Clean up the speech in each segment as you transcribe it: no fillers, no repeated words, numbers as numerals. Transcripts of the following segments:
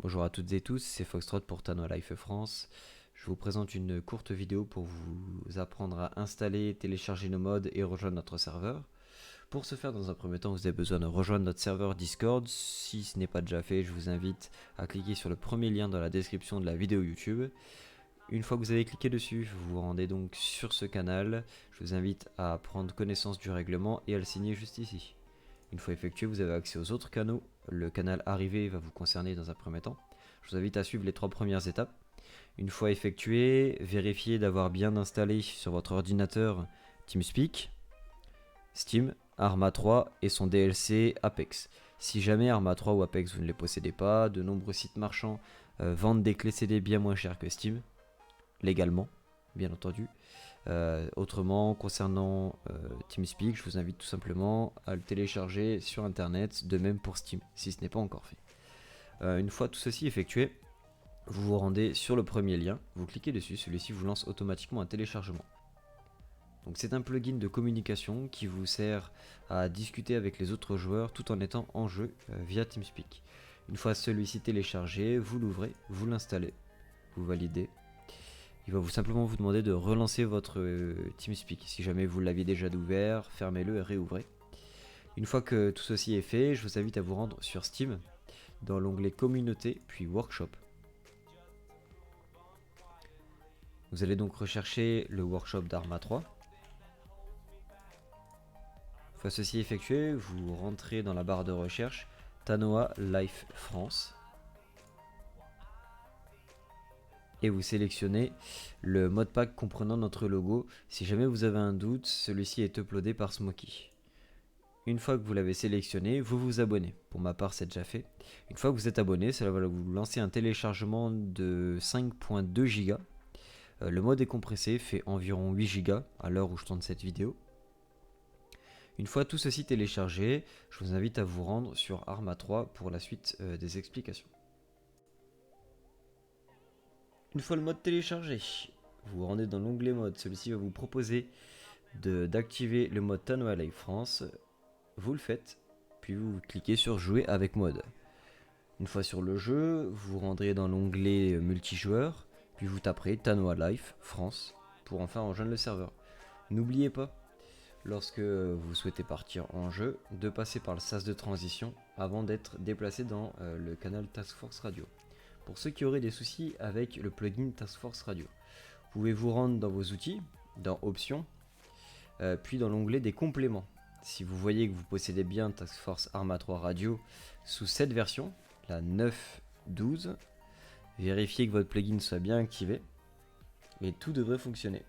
Bonjour à toutes et tous, c'est Foxtrot pour Tanoa Life France. Je vous présente une courte vidéo pour vous apprendre à installer, télécharger nos mods et rejoindre notre serveur. Pour ce faire, dans un premier temps, vous avez besoin de rejoindre notre serveur Discord. Si ce n'est pas déjà fait, je vous invite à cliquer sur le premier lien dans la description de la vidéo YouTube. Une fois que vous avez cliqué dessus, vous vous rendez donc sur ce canal. Je vous invite à prendre connaissance du règlement et à le signer juste ici. Une fois effectué, vous avez accès aux autres canaux. Le canal arrivé va vous concerner dans un premier temps. Je vous invite à suivre les 3 premières étapes. Une fois effectué, vérifiez d'avoir bien installé sur votre ordinateur TeamSpeak, Steam, Arma 3 et son DLC Apex. Si jamais Arma 3 ou Apex vous ne les possédez pas, de nombreux sites marchands vendent des clés CD bien moins chères que Steam, légalement, bien entendu. Autrement, concernant TeamSpeak, je vous invite tout simplement à le télécharger sur internet, de même pour Steam, si ce n'est pas encore fait. Une fois tout ceci effectué, vous vous rendez sur le premier lien, vous cliquez dessus, celui-ci vous lance automatiquement un téléchargement. Donc c'est un plugin de communication qui vous sert à discuter avec les autres joueurs tout en étant en jeu via TeamSpeak. Une fois celui-ci téléchargé, vous l'ouvrez, vous l'installez, vous validez. Il va simplement vous demander de relancer votre TeamSpeak. Si jamais vous l'aviez déjà ouvert, fermez-le et réouvrez. Une fois que tout ceci est fait, je vous invite à vous rendre sur Steam, dans l'onglet Communauté, puis Workshop. Vous allez donc rechercher le workshop d'Arma 3. Une fois ceci effectué, vous rentrez dans la barre de recherche Tanoa Life France. Et vous sélectionnez le modpack comprenant notre logo. Si jamais vous avez un doute, celui-ci est uploadé par Smoky. Une fois que vous l'avez sélectionné, vous vous abonnez. Pour ma part, c'est déjà fait. Une fois que vous êtes abonné, cela va vous lancer un téléchargement de 5.2 Go. Le mode est compressé, fait environ 8 Go à l'heure où je tourne cette vidéo. Une fois tout ceci téléchargé, je vous invite à vous rendre sur Arma 3 pour la suite des explications. Une fois le mode téléchargé, vous vous rendez dans l'onglet mode. Celui-ci va vous proposer d'activer le mode Tanoa Life France. Vous le faites, puis vous cliquez sur jouer avec mode. Une fois sur le jeu, vous vous rendrez dans l'onglet multijoueur, puis vous taperez Tanoa Life France pour enfin rejoindre le serveur. N'oubliez pas, lorsque vous souhaitez partir en jeu, de passer par le sas de transition avant d'être déplacé dans le canal Task Force Radio. Pour ceux qui auraient des soucis avec le plugin Task Force Radio, vous pouvez vous rendre dans vos outils, dans Options, puis dans l'onglet des compléments. Si vous voyez que vous possédez bien Task Force Arma 3 Radio sous cette version, la 9.12, vérifiez que votre plugin soit bien activé et tout devrait fonctionner.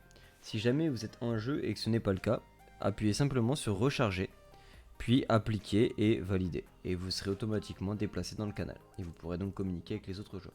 Si jamais vous êtes en jeu et que ce n'est pas le cas, appuyez simplement sur recharger, puis appliquer et valider, et vous serez automatiquement déplacé dans le canal et vous pourrez donc communiquer avec les autres joueurs.